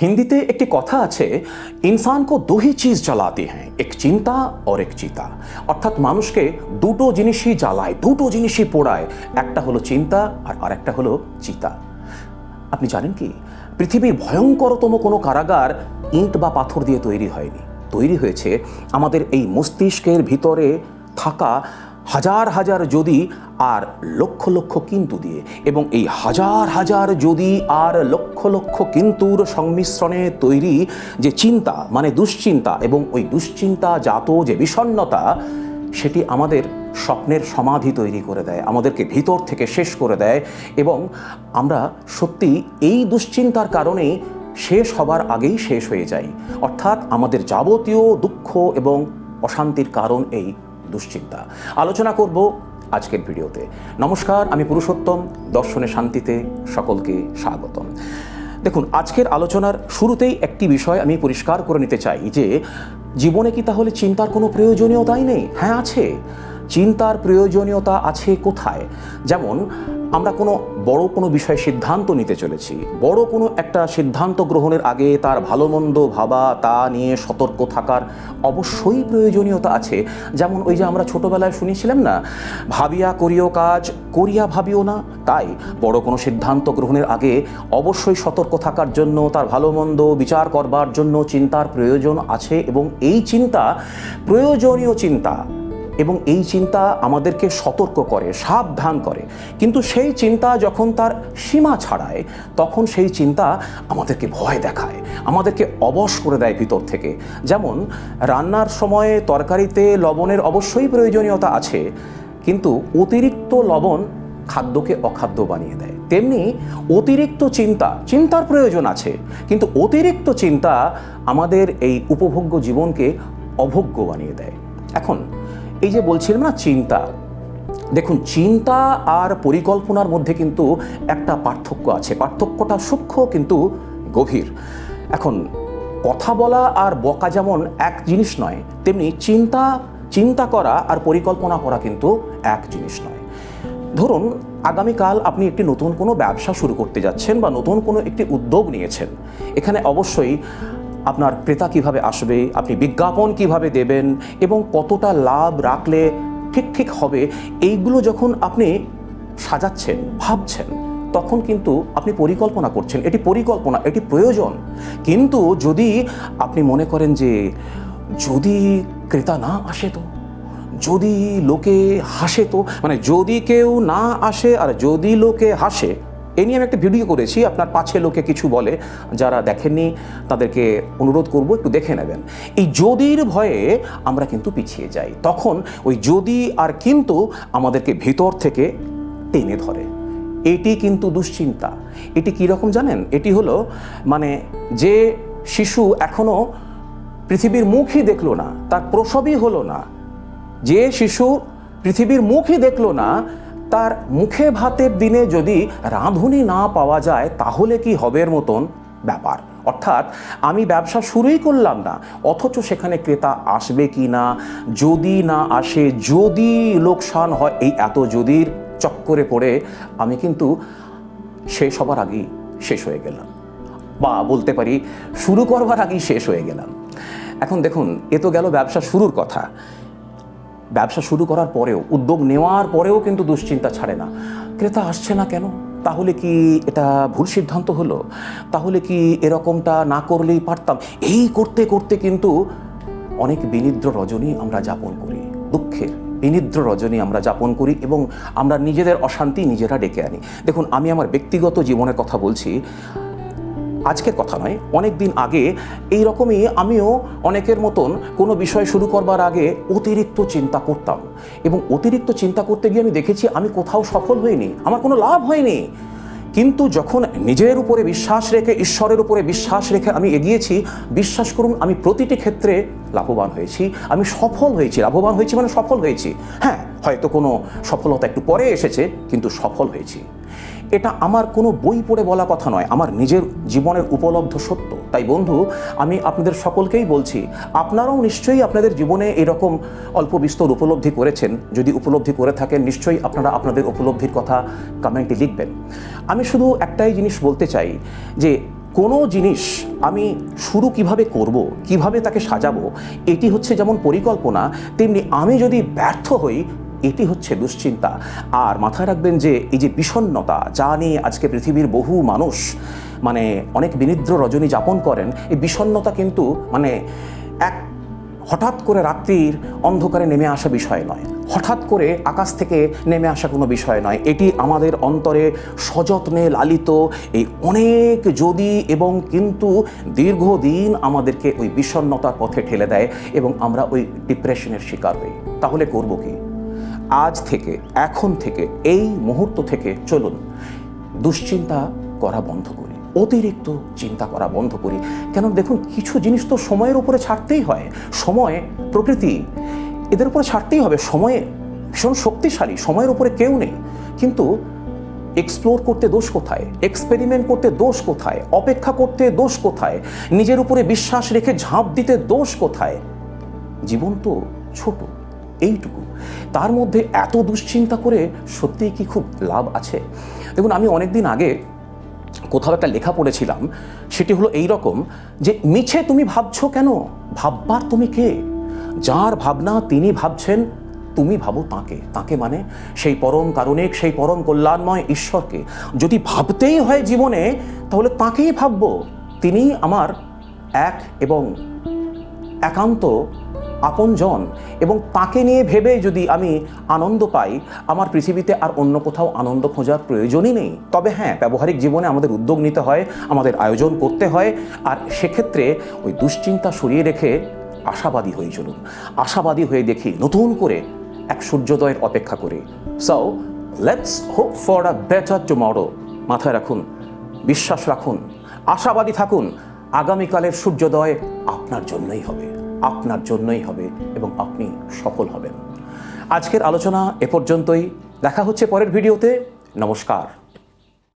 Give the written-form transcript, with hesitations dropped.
হিন্দিতে একটি কথা আছে, ইনসান কো দো হি চিজ জ্বালাতে হ্যাঁ, এক চিন্তা আর এক চিতা। অর্থাৎ মানুষকে দুটো জিনিসই জ্বালায়, দুটো জিনিসই পোড়ায়, একটা হলো চিন্তা আর আরেকটা হলো চিতা। আপনি জানেন কি, পৃথিবীর ভয়ঙ্করতম কোনো কারাগার ইঁট বা পাথর দিয়ে তৈরি হয়নি, তৈরি হয়েছে আমাদের এই মস্তিষ্কের ভিতরে থাকা হাজার হাজার যদি আর লক্ষ লক্ষ কিন্তু দিয়ে। এবং এই হাজার হাজার যদি আর লক্ষ লক্ষ কিন্তুর সংমিশ্রণে তৈরি যে চিন্তা, মানে দুশ্চিন্তা, এবং ওই দুশ্চিন্তা জাত যে বিষণ্ণতা, সেটি আমাদের স্বপ্নের সমাধি তৈরি করে দেয়, আমাদেরকে ভিতর থেকে শেষ করে দেয়। এবং আমরা সত্যি এই দুশ্চিন্তার কারণেই শেষ হবার আগেই শেষ হয়ে যাই। অর্থাৎ আমাদের যাবতীয় দুঃখ এবং অশান্তির কারণ এই দুশ্চিন্তা। আলোচনা করব আজকের ভিডিওতে। নমস্কার, আমি পুরুষোত্তম, দর্শনে শান্তিতে সকলকে স্বাগতম। দেখুন, আজকের আলোচনার শুরুতেই একটি বিষয় আমি পরিষ্কার করে নিতে চাই যে জীবনে কি তাহলে চিন্তার কোনো প্রয়োজনীয়তাই নেই? হ্যাঁ, আছে। চিন্তার প্রয়োজনীয়তা আছে কোথায়? যেমন আমরা বড় কোনো বিষয়ে সিদ্ধান্ত নিতে চলেছি, বড় কোনো একটা সিদ্ধান্ত গ্রহণের আগে তার ভালো মন্দ ভাবা, তা নিয়ে সতর্ক থাকার অবশ্যই প্রয়োজনীয়তা আছে। যেমন ওই যে আমরা ছোটোবেলায় শুনেছিলাম না, ভাবিয়া করিও কাজ, করিয়া ভাবিও না। তাই বড় কোনো সিদ্ধান্ত গ্রহণের আগে অবশ্যই সতর্ক থাকার জন্য, তার ভালো মন্দ বিচার করবার জন্য চিন্তার প্রয়োজন আছে। এবং এই চিন্তা প্রয়োজনীয় চিন্তা, এবং এই চিন্তা আমাদেরকে সতর্ক করে, সাবধান করে। কিন্তু সেই চিন্তা যখন তার সীমা ছাড়ায়, তখন সেই চিন্তা আমাদেরকে ভয় দেখায়, আমাদেরকে অবশ করে দেয় ভিতর থেকে। যেমন রান্নার সময়ে তরকারিতে লবণের অবশ্যই প্রয়োজনীয়তা আছে, কিন্তু অতিরিক্ত লবণ খাদ্যকে অখাদ্য বানিয়ে দেয়। তেমনি অতিরিক্ত চিন্তার প্রয়োজন আছে, কিন্তু অতিরিক্ত চিন্তা আমাদের এই উপভোগ্য জীবনকে অভোগ্য বানিয়ে দেয়। এখন এই যে বলছিলাম না চিন্তা, দেখুন, চিন্তা আর পরিকল্পনার মধ্যে কিন্তু একটা পার্থক্য আছে। পার্থক্যটা সূক্ষ্ম কিন্তু গভীর। এখন কথা বলা আর বকা যেমন এক জিনিস নয়, তেমনি চিন্তা করা আর পরিকল্পনা করা কিন্তু এক জিনিস নয়। ধরুন, আগামীকাল আপনি একটি নতুন কোনো ব্যবসা শুরু করতে যাচ্ছেন বা নতুন কোনো একটি উদ্যোগ নিয়েছেন। এখানে অবশ্যই আপনার ক্রেতা কিভাবে আসবে, আপনি বিজ্ঞাপন কিভাবে দেবেন, এবং কতটা লাভ রাখলে ঠিক হবে, এইগুলো যখন আপনি সাজাচ্ছেন, ভাবছেন, তখন কিন্তু আপনি পরিকল্পনা করছেন। এটি পরিকল্পনা, এটি প্রয়োজন। কিন্তু যদি আপনি মনে করেন যে যদি ক্রেতা না আসে তো, যদি লোকে হাসে তো, মানে যদি কেউ না আসে আর যদি লোকে হাসে, এ নিয়ে আমি একটা ভিডিও করেছি, আপনার পাছে লোকে কিছু বলে, যারা দেখেননি তাদেরকে অনুরোধ করব একটু দেখে নেবেন। এই যদির ভয়ে আমরা কিন্তু পিছিয়ে যাই। তখন ওই যদি আর কিন্তু আমাদেরকে ভিতর থেকে টেনে ধরে। এটি কিন্তু দুশ্চিন্তা। এটি কীরকম জানেন? এটি হলো মানে যে শিশু এখনও পৃথিবীর মুখই দেখলো না, তার প্রসবই হলো না, যে শিশু পৃথিবীর মুখই দেখলো না, তার মুখে ভাতের দিনে যদি রাঁধুনি না পাওয়া যায়, তাহলে কি হবের মতন ব্যাপার। অর্থাৎ আমি ব্যবসা শুরুই করলাম না, অথচ সেখানে ক্রেতা আসবে কি না, যদি না আসে, যদি লোকসান হয়, এই এত যদির চক্করে পড়ে আমি কিন্তু শেষ হবার আগেই শেষ হয়ে গেলাম, বা বলতে পারি শুরু করবার আগেই শেষ হয়ে গেলাম। এখন দেখুন, এ তো গেল ব্যবসা শুরুর কথা। ব্যবসা শুরু করার পরেও, উদ্যোগ নেওয়ার পরেও কিন্তু দুশ্চিন্তা ছাড়ে না। ক্রেতা আসছে না কেন? তাহলে কি এটা ভুল সিদ্ধান্ত হলো? তাহলে কি এরকমটা না করলেই পারতাম? এই করতে করতে কিন্তু অনেক বিনিদ্র রজনী আমরা যাপন করি, দুঃখের বিনিদ্র রজনী আমরা যাপন করি, এবং আমরা নিজেদের অশান্তি নিজেরা ডেকে আনি। দেখুন, আমি আমার ব্যক্তিগত জীবনের কথা বলছি, আজকের কথা নয়, অনেক দিন আগে এই রকমই আমিও অনেকের মতন কোনো বিষয় শুরু করবার আগে অতিরিক্ত চিন্তা করতাম। এবং অতিরিক্ত চিন্তা করতে গিয়ে আমি দেখেছি আমি কোথাও সফল হইনি, আমার কোনো লাভ হয়নি। কিন্তু যখন নিজের উপরে বিশ্বাস রেখে, ঈশ্বরের উপরে বিশ্বাস রেখে আমি এগিয়েছি, বিশ্বাস করুন, আমি প্রতিটি ক্ষেত্রে লাভবান হয়েছি, আমি সফল হয়েছি। লাভবান হয়েছি মানে সফল হয়েছি। হ্যাঁ, হয়তো কোনো সফলতা একটু পরে এসেছে, কিন্তু সফল হয়েছি। এটা আমার কোনো বই পড়ে বলা কথা নয়, আমার নিজের জীবনের উপলব্ধ সত্য। তাই বন্ধু, আমি আপনাদের সকলকেই বলছি, আপনারাও নিশ্চয়ই আপনাদের জীবনে এরকম অল্প বিস্তর উপলব্ধি করেছেন। যদি উপলব্ধি করে থাকেন, নিশ্চয়ই আপনারা আপনাদের উপলব্ধির কথা কমেন্টে লিখবেন। আমি শুধু একটাই জিনিস বলতে চাই যে কোনো জিনিস আমি শুরু কিভাবে করব, কিভাবে তাকে সাজাবো, এটি হচ্ছে যেমন পরিকল্পনা, তেমনি আমি যদি ব্যর্থ হই এটি হচ্ছে দুশ্চিন্তা। আর মাথায় রাখবেন যে এই যে বিষণ্ণতা, যা নিয়ে আজকে পৃথিবীর বহু মানুষ অনেক বিনিদ্র রজনী যাপন করেন, এই বিষণ্ণতা কিন্তু এক হঠাৎ করে রাত্রির অন্ধকারে নেমে আসা বিষয় নয়, হঠাৎ করে আকাশ থেকে নেমে আসা কোনো বিষয় নয়। এটি আমাদের অন্তরে সযত্নে লালিত এই অনেক যদি এবং কিন্তু দীর্ঘদিন আমাদেরকে ওই বিষণ্ণতার পথে ঠেলে দেয় এবং আমরা ওই ডিপ্রেশনের শিকার হই। তাহলে করব কি? আজ থেকে, এখন থেকে, এই মুহূর্ত থেকে চলুন দুশ্চিন্তা করা বন্ধ করি, অতিরিক্ত চিন্তা করা বন্ধ করি। কেন দেখুন, কিছু জিনিস তো সময়ের উপরে ছাড়তেই হয়। সময়, প্রকৃতি, এদের উপরে ছাড়তেই হবে। সময়ে ভীষণ শক্তিশালী, সময়ের উপরে কেউ নেই। কিন্তু এক্সপ্লোর করতে দোষ কোথায়? এক্সপেরিমেন্ট করতে দোষ কোথায়? অপেক্ষা করতে দোষ কোথায়? নিজের উপরে বিশ্বাস রেখে ঝাঁপ দিতে দোষ কোথায়? জীবন তো ছোট, এইটুকু, তার মধ্যে এত দুশ্চিন্তা করে সত্যিই কি খুব লাভ আছে? দেখুন, আমি অনেকদিন আগে কোথাও একটা লেখা পড়েছিলাম, সেটি হলো এই রকম যে মিছে তুমি ভাবছো কেন, ভাববার তুমি কে? যার ভাবনা তিনি ভাবছেন, তুমি ভাবো তাকে। তাকে মানে সেই পরম কারণিক, সেই পরম কল্যাণময় ঈশ্বরকে। যদি ভাবতেই হয় জীবনে, তাহলে তাকেই ভাববো। তিনি আমার এক এবং একান্ত আপনজন, এবং তাকে নিয়ে ভেবে যদি আমি আনন্দ পাই, আমার পৃথিবীতে আর অন্য কোথাও আনন্দ খোঁজার প্রয়োজনই নেই। তবে হ্যাঁ, ব্যবহারিক জীবনে আমাদের উদ্যোগ নিতে হয়, আমাদের আয়োজন করতে হয়, আর সেক্ষেত্রে ওই দুশ্চিন্তা সরিয়ে রেখে আশাবাদী হয়ে চলুন। আশাবাদী হয়ে দেখি নতুন করে এক সূর্যোদয়ের অপেক্ষা করি। So let's hope for a better tomorrow. মাথায় রাখুন, বিশ্বাস রাখুন, আশাবাদী থাকুন। আগামীকালের সূর্যোদয় আপনার জন্যই হবে, আপনার জন্যই হবে, এবং আপনি সফল হবেন। আজকের আলোচনা এ পর্যন্তই। দেখা হচ্ছে পরের ভিডিওতে। নমস্কার।